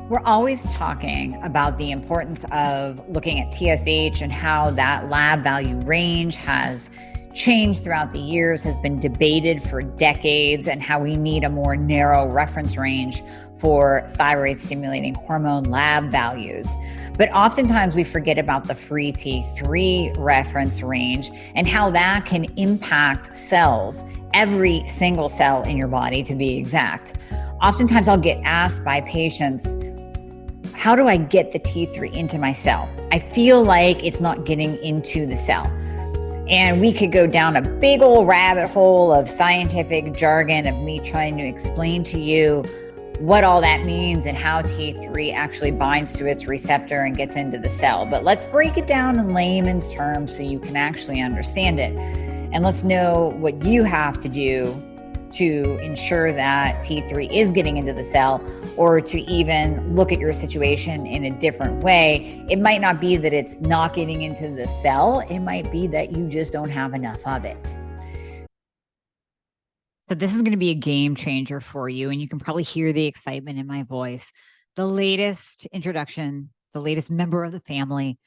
We're always talking about the importance of looking at TSH and how that lab value range has changed throughout the years, has been debated for decades, and how we need a more narrow reference range for thyroid stimulating hormone lab values. But oftentimes we forget about the free T3 reference range and how that can impact cells, every single cell in your body to be exact. Oftentimes I'll get asked by patients, how do I get the T3 into my cell? I feel like it's not getting into the cell. And we could go down a big old rabbit hole of scientific jargon of me trying to explain to you what all that means and how T3 actually binds to its receptor and gets into the cell. But let's break it down in layman's terms so you can actually understand it. And let's know what you have to do to ensure that T3 is getting into the cell, or to even look at your situation in a different way. It might not be that it's not getting into the cell. It might be that you just don't have enough of it. So this is going to be a game changer for you, and you can probably hear the excitement in my voice. The latest introduction, the latest member of the family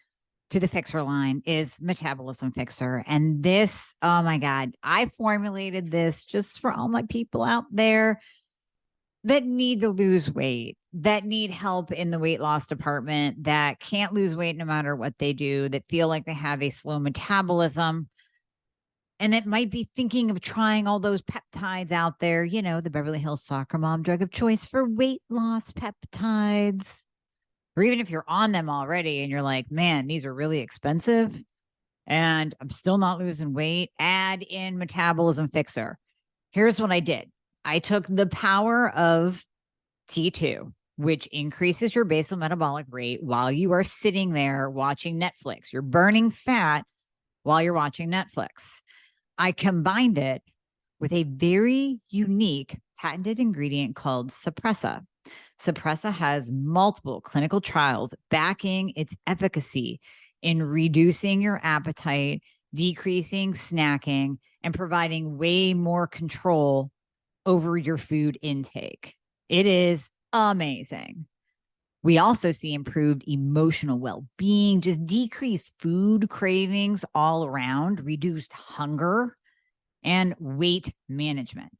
to the Fixxr line is Metabolism Fixxr. And this, oh my God, I formulated this just for all my people out there that need to lose weight, that need help in the weight loss department, that can't lose weight no matter what they do, that feel like they have a slow metabolism, and that might be thinking of trying all those peptides out there, you know, the Beverly Hills soccer mom drug of choice for weight loss peptides. Or even if you're on them already and you're like, man, these are really expensive and I'm still not losing weight, add in Metabolism Fixxr. Here's what I did. I took the power of T2, which increases your basal metabolic rate while you are sitting there watching Netflix. You're burning fat while you're watching Netflix. I combined it with a very unique patented ingredient called Suppressa. Suppressa has multiple clinical trials backing its efficacy in reducing your appetite, decreasing snacking, and providing way more control over your food intake. It is amazing. We also see improved emotional well-being, just decreased food cravings all around, reduced hunger, and weight management.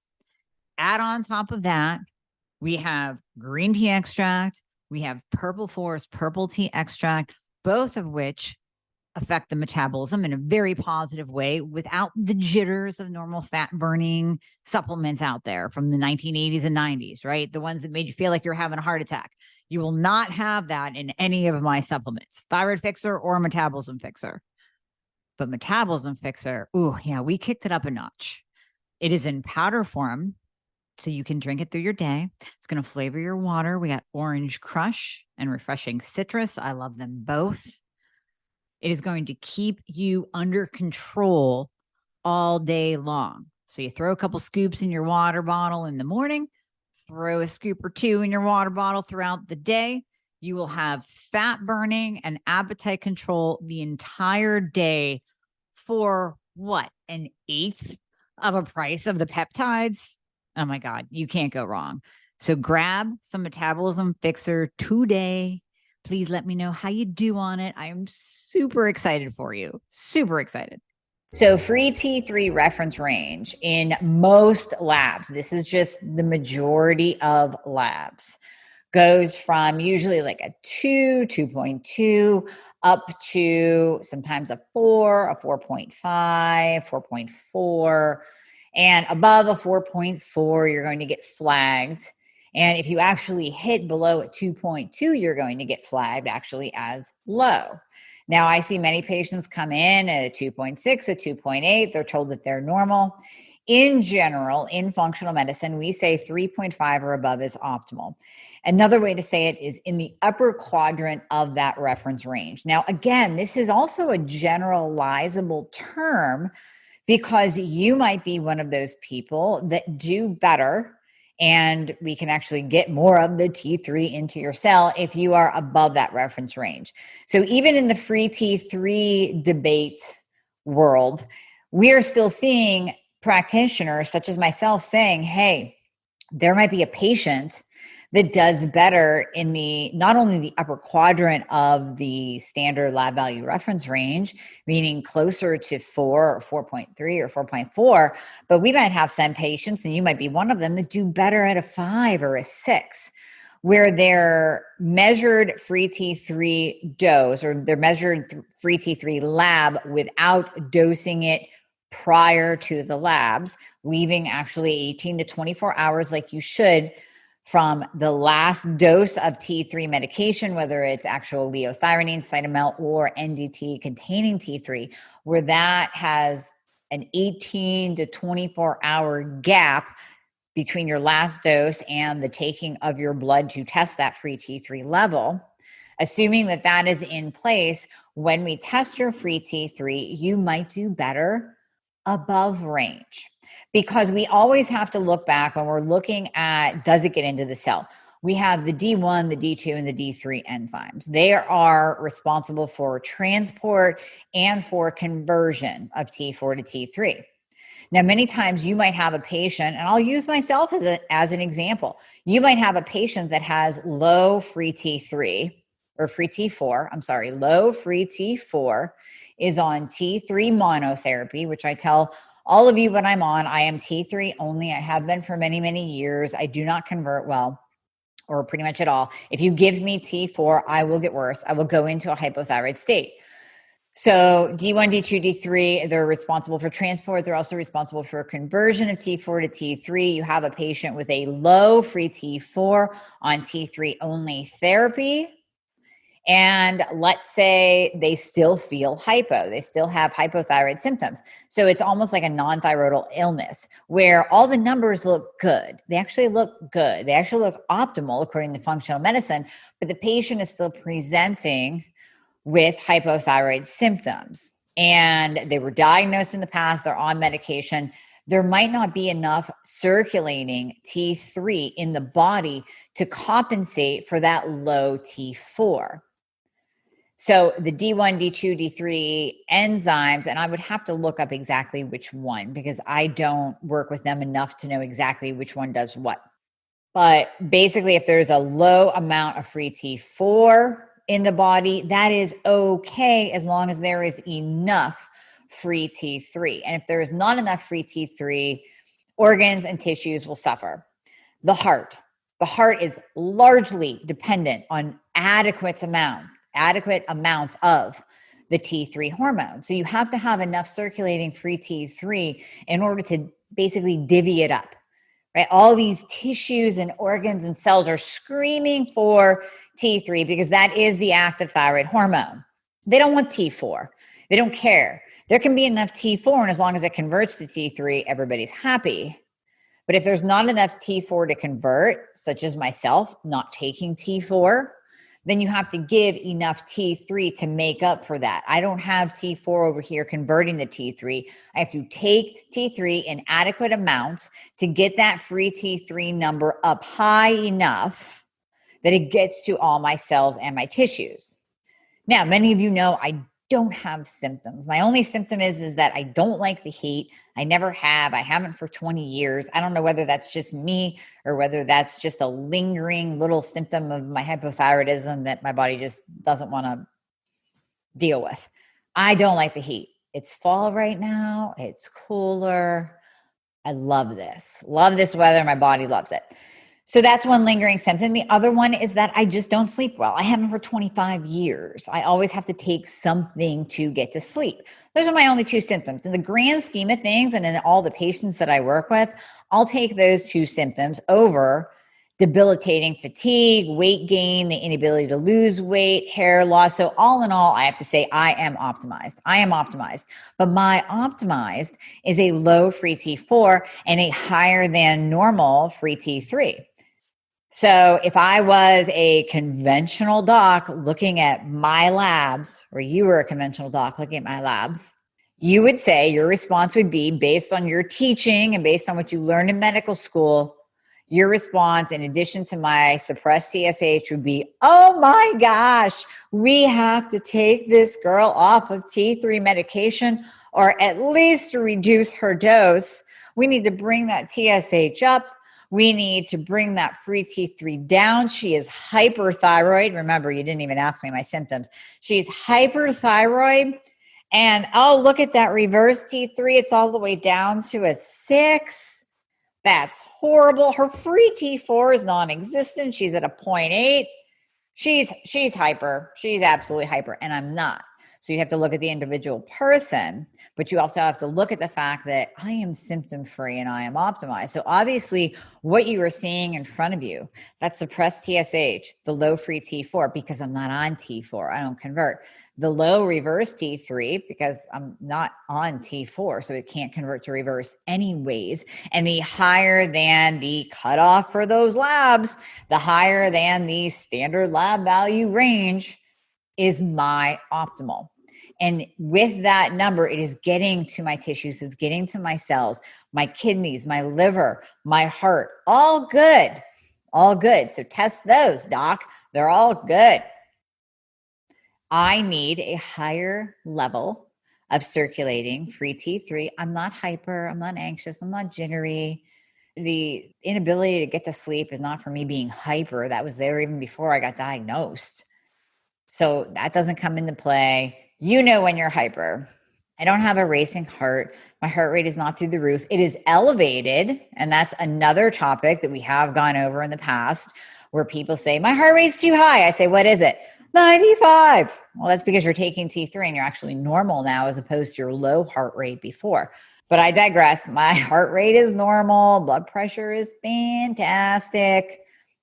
Add on top of that, we have green tea extract, we have purple forest purple tea extract, both of which affect the metabolism in a very positive way without the jitters of normal fat burning supplements out there from the 1980s and 90s, right? The ones that made you feel like you're having a heart attack. You will not have that in any of my supplements, Thyroid Fixxr or Metabolism Fixxr. But Metabolism Fixxr, ooh, yeah, we kicked it up a notch. It is in powder form, so you can drink it through your day. It's going to flavor your water. We got orange crush and refreshing citrus. I love them both. It is going to keep you under control all day long. So you throw a couple scoops in your water bottle in the morning, throw a scoop or two in your water bottle throughout the day. You will have fat burning and appetite control the entire day for what? An eighth of a price of the peptides? Oh my God, you can't go wrong. So grab some Metabolism Fixxr today. Please let me know how you do on it. I am super excited for you. Super excited. So free T3 reference range in most labs, this is just the majority of labs, goes from usually like a 2, 2.2, up to sometimes a 4, a 4.5, 4.4. And above a 4.4, you're going to get flagged. And if you actually hit below a 2.2, you're going to get flagged actually as low. Now, I see many patients come in at a 2.6, a 2.8. They're told that they're normal. In general, in functional medicine, we say 3.5 or above is optimal. Another way to say it is in the upper quadrant of that reference range. Now, again, this is also a generalizable term because you might be one of those people that do better and we can actually get more of the T3 into your cell if you are above that reference range. So even in the free T3 debate world, we are still seeing practitioners such as myself saying, hey, there might be a patient that does better in not only the upper quadrant of the standard lab value reference range, meaning closer to 4 or 4.3 or 4.4, but we might have some patients, and you might be one of them, that do better at a 5 or a 6, where their measured free T3 dose or their measured free T3 lab without dosing it prior to the labs, leaving actually 18 to 24 hours like you should from the last dose of T3 medication, whether it's actual liothyronine, cytomel, or NDT containing T3, where that has an 18 to 24 hour gap between your last dose and the taking of your blood to test that free T3 level. Assuming that that is in place, when we test your free T3, you might do better above range, because we always have to look back when we're looking at, does it get into the cell? We have the D1, the D2, and the D3 enzymes. They are responsible for transport and for conversion of T4 to T3. Now, many times you might have a patient, and I'll use myself as an example. You might have a patient that has low free T3 or free T4, low free T4, is on T3 monotherapy, which I tell all of you when I'm on, I am T3 only. I have been for many, many years. I do not convert well, or pretty much at all. If you give me T4, I will get worse. I will go into a hypothyroid state. So D1, D2, D3, they're responsible for transport. They're also responsible for conversion of T4 to T3. You have a patient with a low free T4 on T3 only therapy. And let's say they still feel hypo. They still have hypothyroid symptoms. So it's almost like a non-thyroidal illness where all the numbers look good. They actually look good. They actually look optimal according to functional medicine, but the patient is still presenting with hypothyroid symptoms. And they were diagnosed in the past. They're on medication. There might not be enough circulating T3 in the body to compensate for that low T4. So the D1, D2, D3 enzymes, and I would have to look up exactly which one because I don't work with them enough to know exactly which one does what. But basically, if there's a low amount of free T4 in the body, that is okay as long as there is enough free T3. And if there is not enough free T3, organs and tissues will suffer. The heart is largely dependent on adequate amounts of the T3 hormone. So you have to have enough circulating free T3 in order to basically divvy it up, right? All these tissues and organs and cells are screaming for T3 because that is the active thyroid hormone. They don't want T4. They don't care. There can be enough T4, and as long as it converts to T3, everybody's happy. But if there's not enough T4 to convert, such as myself, not taking T4, then you have to give enough T3 to make up for that. I don't have T4 over here converting the T3. I have to take T3 in adequate amounts to get that free T3 number up high enough that it gets to all my cells and my tissues. Now, many of you know I don't have symptoms. My only symptom is that I don't like the heat. I never have. I haven't for 20 years. I don't know whether that's just me or whether that's just a lingering little symptom of my hypothyroidism that my body just doesn't want to deal with. I don't like the heat. It's fall right now. It's cooler. I love this. Love this weather. My body loves it. So that's one lingering symptom. The other one is that I just don't sleep well. I haven't for 25 years. I always have to take something to get to sleep. Those are my only two symptoms. In the grand scheme of things and in all the patients that I work with, I'll take those two symptoms over debilitating fatigue, weight gain, the inability to lose weight, hair loss. So all in all, I have to say I am optimized. But my optimized is a low free T4 and a higher than normal free T3. So if I was a conventional doc looking at my labs, or you were a conventional doc looking at my labs, you would say your response would be, based on your teaching and based on what you learned in medical school, your response, in addition to my suppressed TSH, would be, oh my gosh, we have to take this girl off of T3 medication, or at least reduce her dose. We need to bring that TSH up. We need to bring that free T3 down. She is hyperthyroid. Remember, you didn't even ask me my symptoms. She's hyperthyroid. And oh, look at that reverse T3. It's all the way down to a 6. That's horrible. Her free T4 is non-existent. She's at a 0.8. She's hyper. She's absolutely hyper, and I'm not. So you have to look at the individual person, but you also have to look at the fact that I am symptom free and I am optimized. So obviously what you are seeing in front of you, that suppressed TSH, the low free T4, because I'm not on T4, I don't convert. The low reverse T3, because I'm not on T4, so it can't convert to reverse anyways. And the higher than the cutoff for those labs, the higher than the standard lab value range is my optimal. And with that number, it is getting to my tissues, it's getting to my cells, my kidneys, my liver, my heart, all good, all good. So test those, doc. They're all good. I need a higher level of circulating free T3. I'm not hyper, I'm not anxious, I'm not jittery. The inability to get to sleep is not for me being hyper. That was there even before I got diagnosed. So that doesn't come into play. You know when you're hyper. I don't have a racing heart. My heart rate is not through the roof. It is elevated. And that's another topic that we have gone over in the past where people say, my heart rate's too high. I say, what is it? 95. Well, that's because you're taking T3 and you're actually normal now as opposed to your low heart rate before. But I digress. My heart rate is normal. Blood pressure is fantastic.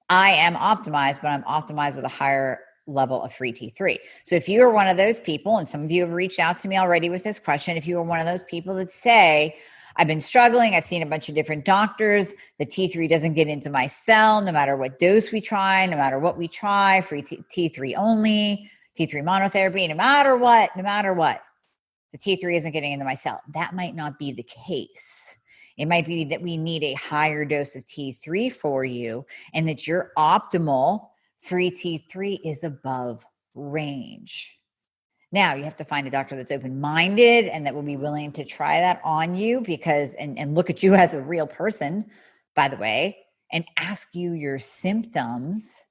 I am optimized, but I'm optimized with a higher level of free T3. So if you are one of those people, and some of you have reached out to me already with this question, if you are one of those people that say, I've been struggling, I've seen a bunch of different doctors, the T3 doesn't get into my cell, no matter what dose we try, no matter what we try, free T3 only, T3 monotherapy, no matter what, the T3 isn't getting into my cell. That might not be the case. It might be that we need a higher dose of T3 for you and that your optimal free T3 is above range. Now you have to find a doctor that's open-minded and that will be willing to try that on you because, and look at you as a real person, by the way, and ask you your symptoms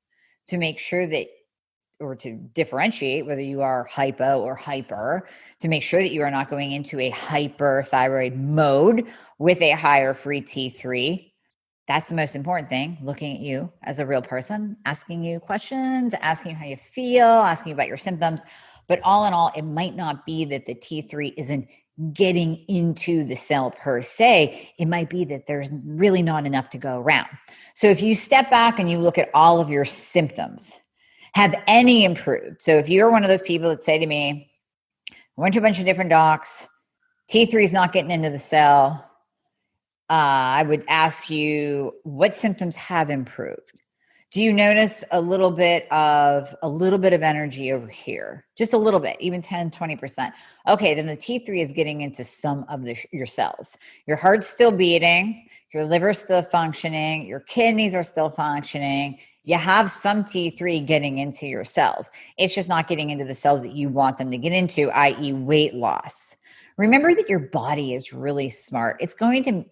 to make sure that, or to differentiate whether you are hypo or hyper, to make sure that you are not going into a hyperthyroid mode with a higher free T3. That's the most important thing, looking at you as a real person, asking you questions, asking you how you feel, asking you about your symptoms. But all in all, it might not be that the T3 isn't getting into the cell per se. It might be that there's really not enough to go around. So if you step back and you look at all of your symptoms, have any improved? So if you're one of those people that say to me, I went to a bunch of different docs, T3 is not getting into the cell, I would ask you, what symptoms have improved? Do you notice a little bit of energy over here? Just a little bit, even 10, 20%. Okay, then the T3 is getting into some of your cells. Your heart's still beating, your liver's still functioning, your kidneys are still functioning. You have some T3 getting into your cells. It's just not getting into the cells that you want them to get into, i.e. weight loss. Remember that your body is really smart. It's going to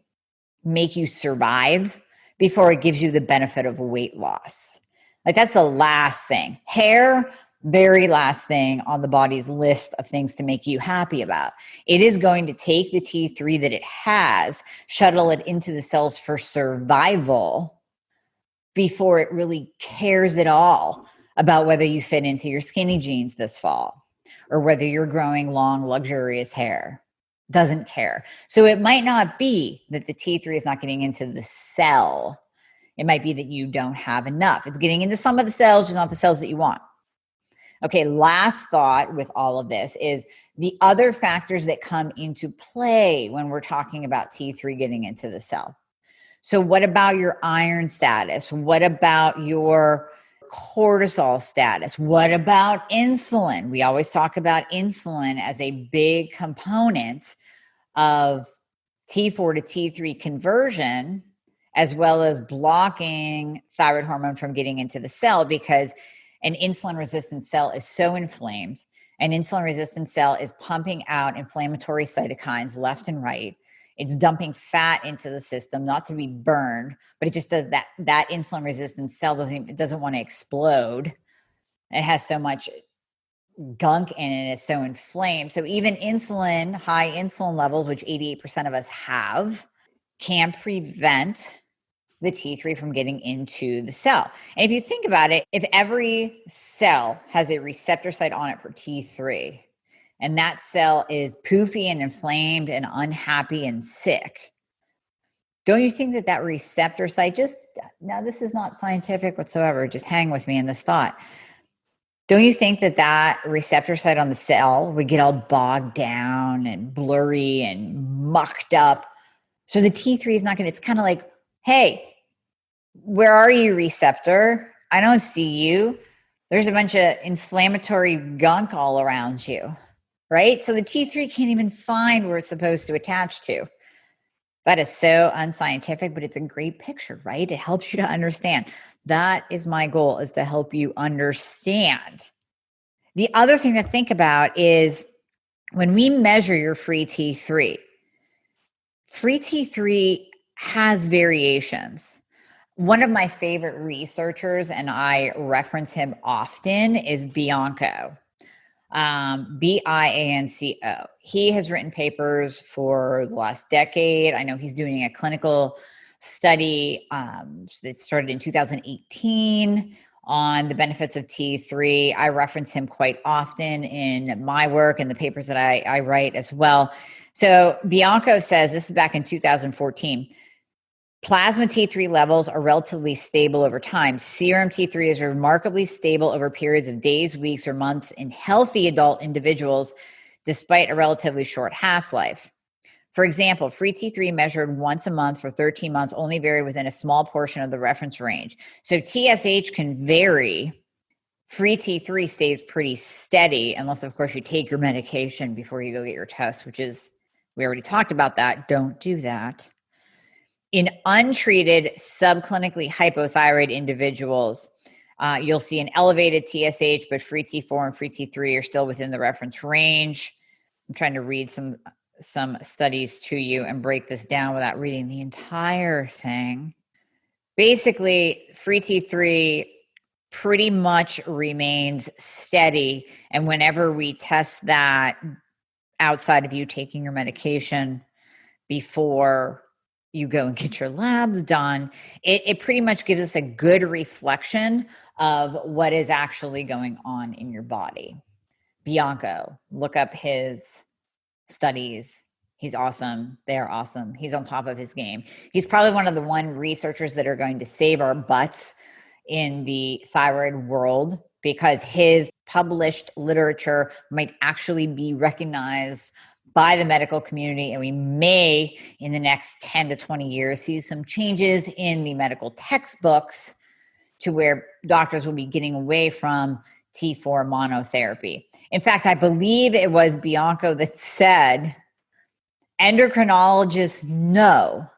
make you survive before it gives you the benefit of weight loss. Like that's the last thing. Hair, very last thing on the body's list of things to make you happy about. It is going to take the T3 that it has, shuttle it into the cells for survival before it really cares at all about whether you fit into your skinny jeans this fall or whether you're growing long, luxurious hair. Doesn't care. So it might not be that the T3 is not getting into the cell. It might be that you don't have enough. It's getting into some of the cells, just not the cells that you want. Okay, last thought with all of this is the other factors that come into play when we're talking about T3 getting into the cell. So what about your iron status? What about your cortisol status? What about insulin? We always talk about insulin as a big component of T4 to T3 conversion, as well as blocking thyroid hormone from getting into the cell, because an insulin resistant cell is so inflamed. An insulin resistant cell is pumping out inflammatory cytokines left and right. It's dumping fat into the system, not to be burned, but it just does that insulin resistant cell doesn't want to explode. It has so much gunk in it, it's so inflamed. So even insulin, high insulin levels, which 88% of us have, can prevent the T3 from getting into the cell. And if you think about it, if every cell has a receptor site on it for T3, and that cell is poofy and inflamed and unhappy and sick, don't you think that receptor site now this is not scientific whatsoever, just hang with me in this thought. Don't you think that receptor site on the cell would get all bogged down and blurry and mucked up? So the T3 is not going to, it's kind of like, hey, where are you, receptor? I don't see you. There's a bunch of inflammatory gunk all around you, right? So the T3 can't even find where it's supposed to attach to. That is so unscientific, but it's a great picture, right? It helps you to understand. That is my goal, is to help you understand. The other thing to think about is when we measure your free T3 has variations. One of my favorite researchers, and I reference him often, is Bianco. Bianco. He has written papers for the last decade. I know he's doing a clinical study that started in 2018 on the benefits of T3. I reference him quite often in my work and the papers that I write as well. So Bianco says, this is back in 2014, plasma T3 levels are relatively stable over time. Serum T3 is remarkably stable over periods of days, weeks, or months in healthy adult individuals, despite a relatively short half-life. For example, free T3 measured once a month for 13 months only varied within a small portion of the reference range. So TSH can vary. Free T3 stays pretty steady, unless, of course, you take your medication before you go get your test, which is, we already talked about that. Don't do that. In untreated subclinically hypothyroid individuals, you'll see an elevated TSH, but free T4 and free T3 are still within the reference range. I'm trying to read some studies to you and break this down without reading the entire thing. Basically, free T3 pretty much remains steady. And whenever we test that outside of you taking your medication before you go and get your labs done, it pretty much gives us a good reflection of what is actually going on in your body. Bianco, look up his studies. He's awesome. They're awesome. He's on top of his game. He's probably one of the researchers that are going to save our butts in the thyroid world, because his published literature might actually be recognized by the medical community. And we may, in the next 10 to 20 years, see some changes in the medical textbooks to where doctors will be getting away from T4 monotherapy. In fact, I believe it was Bianco that said, endocrinologists know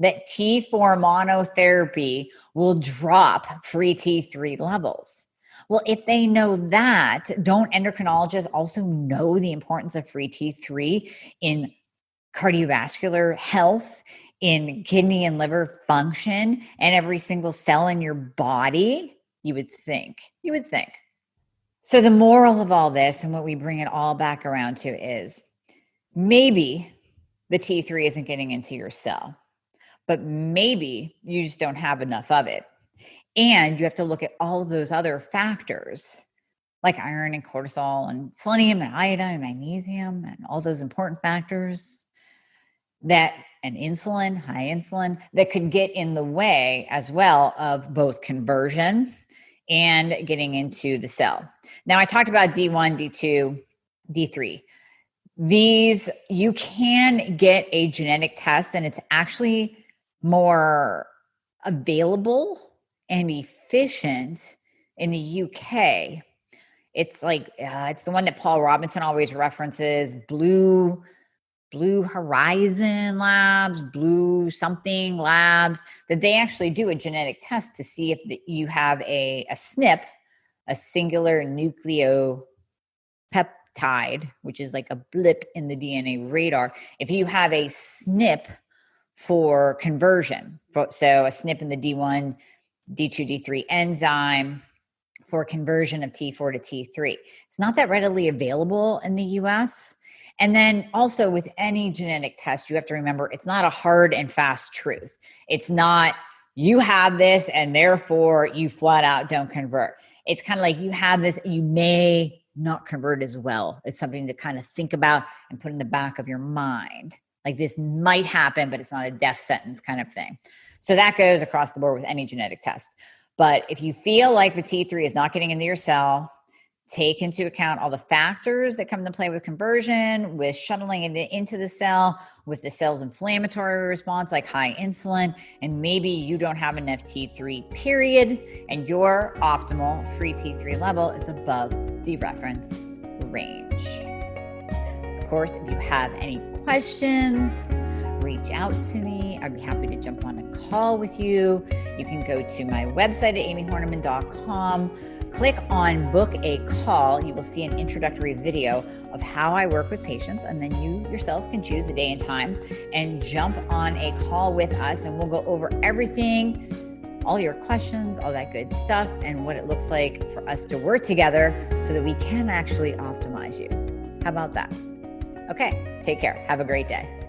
that T4 monotherapy will drop free T3 levels. Well, if they know that, don't endocrinologists also know the importance of free T3 in cardiovascular health, in kidney and liver function, and every single cell in your body? You would think. So the moral of all this, and what we bring it all back around to, is maybe the T3 isn't getting into your cell, but maybe you just don't have enough of it. And you have to look at all of those other factors like iron and cortisol and selenium and iodine and magnesium and all those important factors and insulin, high insulin, that could get in the way as well of both conversion and getting into the cell. Now, I talked about D1, D2, D3. These, you can get a genetic test, and it's actually more available and efficient in the UK. It's like, it's the one that Paul Robinson always references, Blue Horizon Labs, Blue something Labs, that they actually do a genetic test to see if you have a SNP, a singular nucleotide nucleotide, which is like a blip in the DNA radar, if you have a SNP for conversion, so a SNP in the D1, D2, D3 enzyme for conversion of T4 to T3, it's not that readily available in the US. And then also with any genetic test, you have to remember it's not a hard and fast truth. It's not you have this and therefore you flat out don't convert. It's kind of like you have this, you may not convert as well. It's something to kind of think about and put in the back of your mind. Like this might happen, but it's not a death sentence kind of thing. So that goes across the board with any genetic test. But if you feel like the T3 is not getting into your cell, take into account all the factors that come into play with conversion, with shuttling it into the cell, with the cell's inflammatory response, like high insulin, and maybe you don't have enough T3 period, and your optimal free T3 level is above the reference range. Of course, if you have any questions, reach out to me. I'd be happy to jump on a call with you. You can go to my website at amiehornaman.com. Click on book a call. You will see an introductory video of how I work with patients, and then you yourself can choose a day and time and jump on a call with us, and we'll go over everything, all your questions, all that good stuff, and what it looks like for us to work together so that we can actually optimize you. How about that? Okay, take care. Have a great day.